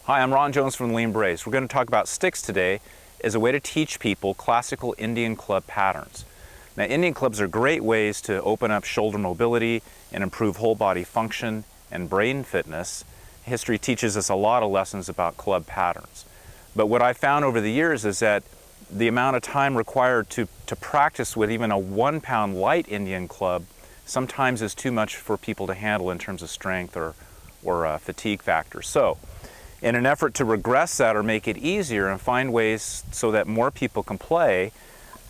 Hi, I'm Ron Jones from Lean Brace. We're going to talk about sticks today as a way to teach people classical Indian club patterns. Now, Indian clubs are great ways to open up shoulder mobility and improve whole body function and brain fitness. History teaches us a lot of lessons about club patterns. But what I found over the years is that the amount of time required to practice with even a 1 pound light Indian club sometimes is too much for people to handle in terms of strength or fatigue factor. So, in an effort to regress that or make it easier and find ways so that more people can play,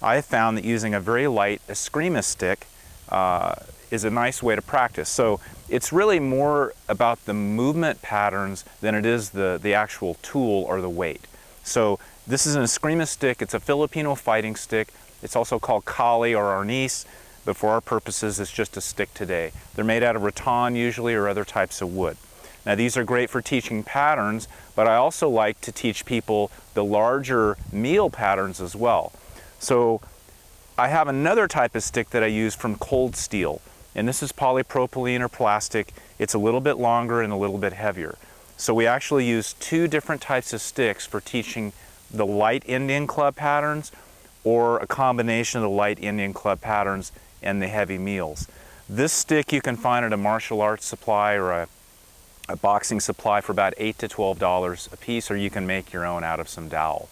I have found that using a very light escrima stick is a nice way to practice. So it's really more about the movement patterns than it is the actual tool or the weight. So this is an escrima stick. It's a Filipino fighting stick. It's also called kali or arnis, but for our purposes it's just a stick today. They're made out of rattan usually or other types of wood. Now these are great for teaching patterns, but I also like to teach people the larger meal patterns as well. So I have another type of stick that I use from cold steel, and this is polypropylene or plastic. It's a little bit longer and a little bit heavier. So we actually use two different types of sticks for teaching the light Indian club patterns or a combination of the light Indian club patterns and the heavy meals. This stick you can find at a martial arts supply or a boxing supply for about $8 to $12 a piece, or you can make your own out of some dowel.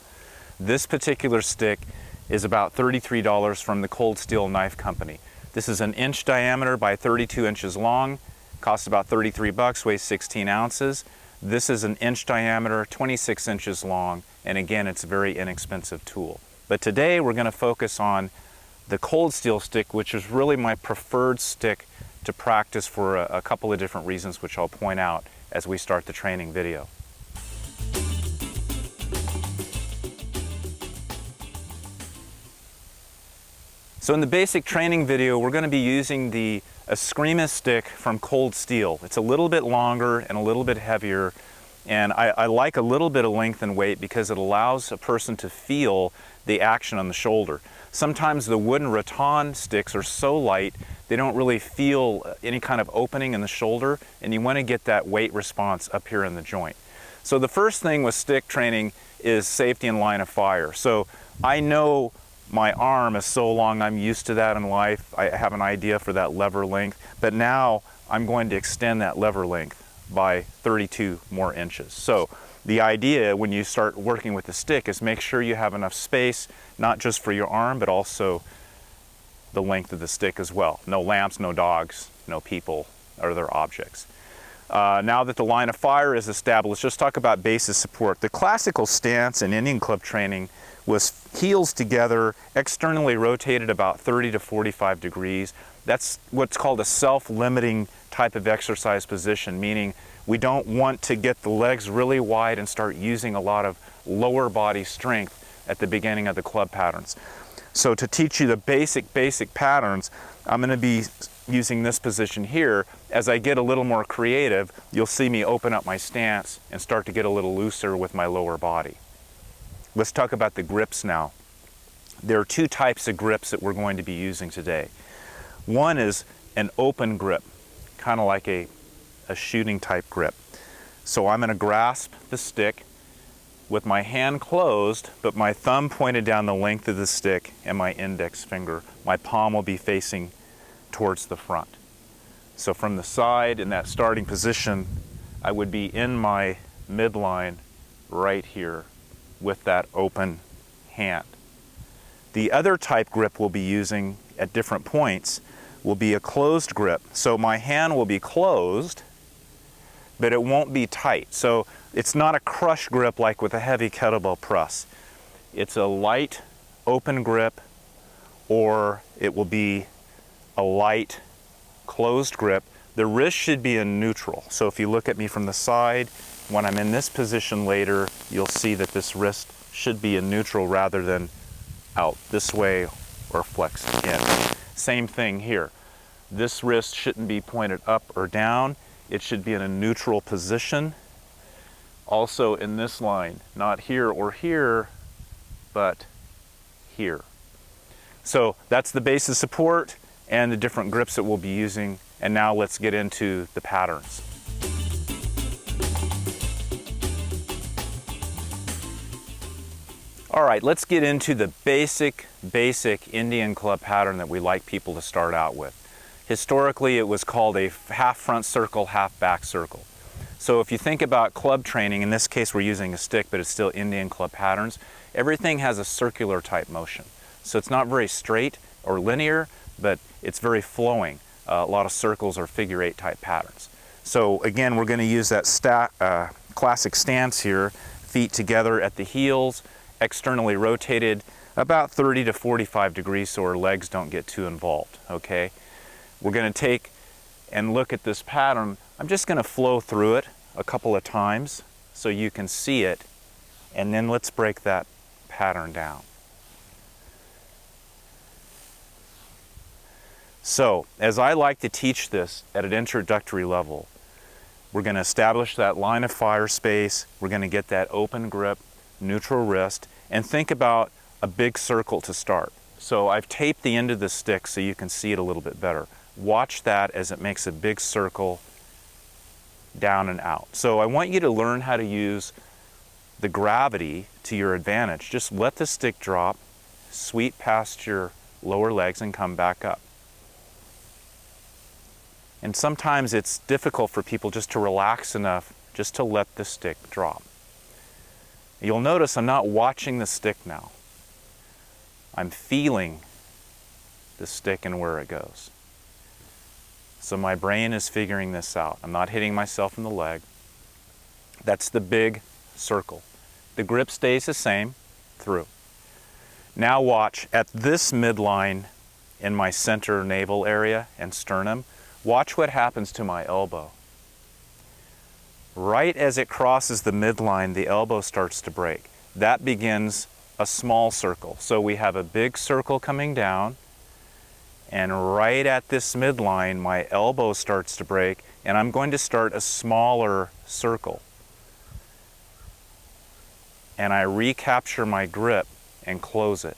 This particular stick is about $33 from the Cold Steel Knife Company. This is an inch diameter by 32 inches long, costs about 33 bucks, weighs 16 ounces. This is an inch diameter, 26 inches long, and again, it's a very inexpensive tool. But today we're going to focus on the cold steel stick, which is really my preferred stick to practice for a couple of different reasons, which I'll point out as we start the training video. So in the basic training video, we're going to be using the escrima stick from Cold Steel. It's a little bit longer and a little bit heavier, and I like a little bit of length and weight because it allows a person to feel the action on the shoulder. Sometimes the wooden rattan sticks are so light they don't really feel any kind of opening in the shoulder, and you want to get that weight response up here in the joint. So the first thing with stick training is safety and line of fire. So I know my arm is so long, I'm used to that in life. I have an idea for that lever length, but now I'm going to extend that lever length by 32 more inches. So the idea when you start working with the stick is make sure you have enough space, not just for your arm, but also the length of the stick as well. No lamps, no dogs, no people or other objects. Now that the line of fire is established, let's talk about basis support. The classical stance in Indian club training was heels together, externally rotated about 30 to 45 degrees. That's what's called a self-limiting type of exercise position, meaning we don't want to get the legs really wide and start using a lot of lower body strength at the beginning of the club patterns. So to teach you the basic patterns, I'm going to be using this position here. As I get a little more creative, you'll see me open up my stance and start to get a little looser with my lower body. Let's talk about the grips now. There are two types of grips that we're going to be using today. One is an open grip, kind of like a shooting type grip. So I'm going to grasp the stick with my hand closed, but my thumb pointed down the length of the stick and my index finger. My palm will be facing towards the front. So from the side in that starting position, I would be in my midline right here with that open hand. The other type grip we'll be using at different points will be a closed grip. So my hand will be closed, but it won't be tight. So it's not a crush grip like with a heavy kettlebell press. It's a light open grip, or it will be a light closed grip. The wrist should be in neutral. So if you look at me from the side, when I'm in this position later, you'll see that this wrist should be in neutral rather than out this way or flexed in. Same thing here. This wrist shouldn't be pointed up or down. It should be in a neutral position. Also in this line, not here or here, but here. So that's the basis support and the different grips that we'll be using. And now let's get into the patterns. All right, let's get into the basic Indian club pattern that we like people to start out with. Historically, it was called a half front circle, half back circle. So if you think about club training, in this case we're using a stick, but it's still Indian club patterns, everything has a circular type motion. So it's not very straight or linear, but it's very flowing. A lot of circles or figure eight type patterns. So again, we're going to use that classic stance here, feet together at the heels, externally rotated about 30 to 45 degrees so our legs don't get too involved, okay? We're going to take and look at this pattern. I'm just going to flow through it a couple of times so you can see it, and then let's break that pattern down. So, as I like to teach this at an introductory level, we're going to establish that line of fire space, we're going to get that open grip, neutral wrist, and think about a big circle to start. So I've taped the end of the stick so you can see it a little bit better. Watch that as it makes a big circle down and out. So I want you to learn how to use the gravity to your advantage. Just let the stick drop, sweep past your lower legs and come back up. And sometimes it's difficult for people just to relax enough just to let the stick drop. You'll notice I'm not watching the stick now. I'm feeling the stick and where it goes. So my brain is figuring this out. I'm not hitting myself in the leg. That's the big circle. The grip stays the same through. Now watch at this midline in my center navel area and sternum. Watch what happens to my elbow. Right as it crosses the midline, the elbow starts to break. That begins a small circle. So we have a big circle coming down, and right at this midline, my elbow starts to break, and I'm going to start a smaller circle. And I recapture my grip and close it.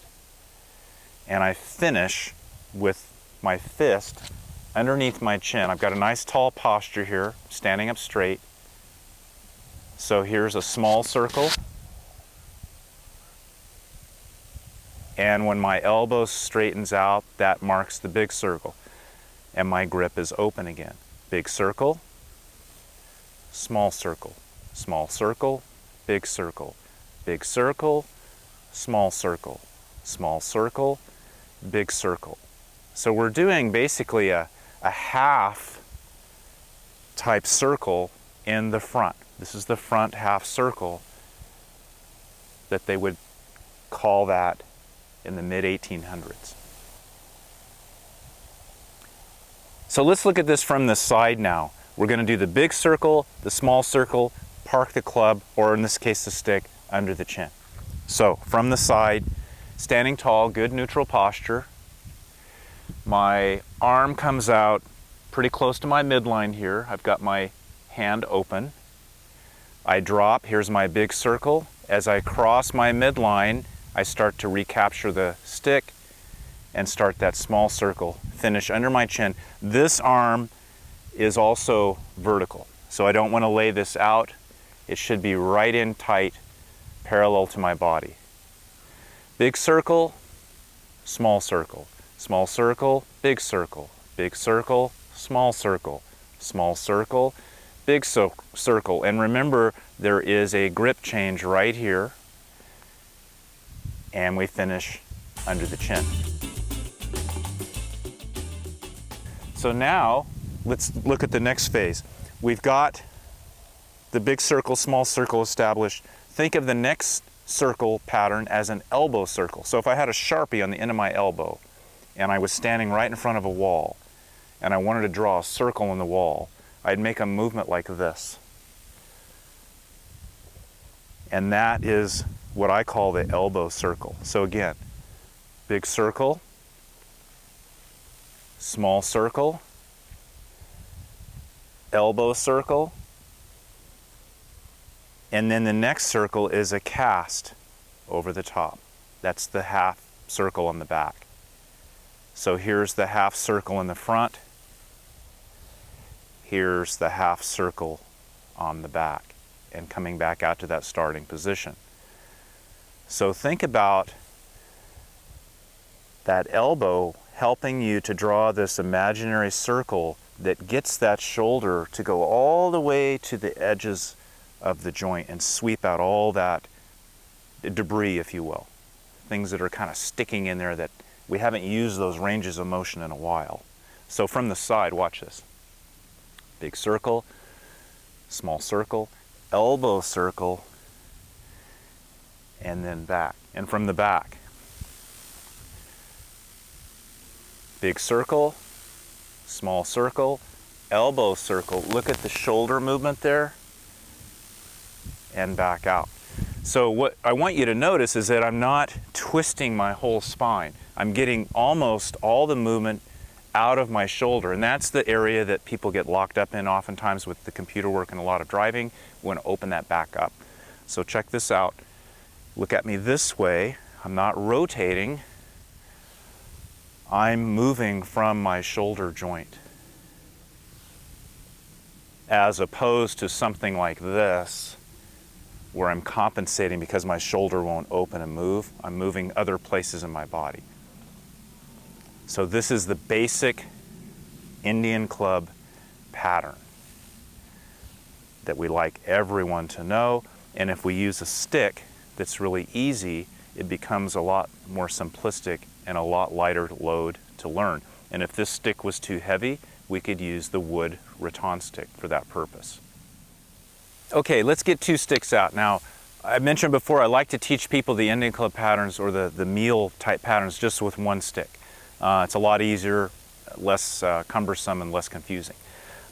And I finish with my fist underneath my chin. I've got a nice tall posture here, standing up straight. So here's a small circle. And when my elbow straightens out, that marks the big circle. And my grip is open again. Big circle, small circle, small circle, big circle, big circle, small circle, small circle, big circle. So we're doing basically a half type circle in the front. This is the front half circle that they would call that in the mid-1800s. So let's look at this from the side now. We're going to do the big circle, the small circle, park the club, or in this case the stick, under the chin. So from the side, standing tall, good neutral posture. My arm comes out pretty close to my midline here. I've got my hand open. I drop, here's my big circle. As I cross my midline, I start to recapture the stick and start that small circle, finish under my chin. This arm is also vertical, so I don't want to lay this out. It should be right in tight, parallel to my body. Big circle, small circle, small circle, big circle, big circle, small circle, small circle, big circle. And remember, there is a grip change right here, and we finish under the chin. So now, let's look at the next phase. We've got the big circle, small circle established. Think of the next circle pattern as an elbow circle. So if I had a Sharpie on the end of my elbow, and I was standing right in front of a wall, and I wanted to draw a circle in the wall, I'd make a movement like this. And that is what I call the elbow circle. So again, big circle, small circle, elbow circle, and then the next circle is a cast over the top. That's the half circle on the back. So here's the half circle in the front. Here's the half circle on the back, and coming back out to that starting position. So think about that elbow helping you to draw this imaginary circle that gets that shoulder to go all the way to the edges of the joint and sweep out all that debris, if you will. Things that are kind of sticking in there that we haven't used those ranges of motion in a while. So from the side, watch this. Big circle, small circle, elbow circle, and then back. And from the back, big circle, small circle, elbow circle. Look at the shoulder movement there, and back out. So what I want you to notice is that I'm not twisting my whole spine. I'm getting almost all the movement out of my shoulder, and that's the area that people get locked up in oftentimes with the computer work and a lot of driving. We want to open that back up. So check this out. Look at me this way. I'm not rotating. I'm moving from my shoulder joint, as opposed to something like this where I'm compensating because my shoulder won't open and move. I'm moving other places in my body. So this is the basic Indian club pattern that we like everyone to know. And if we use a stick that's really easy, it becomes a lot more simplistic and a lot lighter load to learn. And if this stick was too heavy, we could use the wood rattan stick for that purpose. Okay, let's get 2 sticks out. Now, I mentioned before, I like to teach people the Indian club patterns or the meal type patterns just with 1 stick. It's a lot easier, less cumbersome, and less confusing.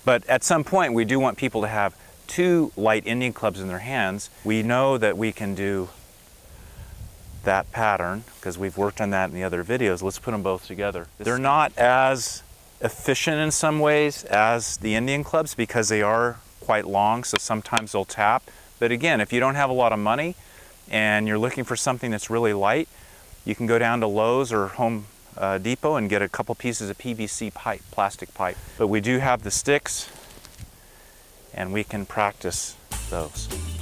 But at some point, we do want people to have 2 light Indian clubs in their hands. We know that we can do that pattern because we've worked on that in the other videos. Let's put them both together. They're not as efficient in some ways as the Indian clubs because they are quite long, so sometimes they'll tap. But again, if you don't have a lot of money and you're looking for something that's really light, you can go down to Lowe's or Home Depot and get a couple pieces of PVC pipe, plastic pipe. But we do have the sticks and we can practice those.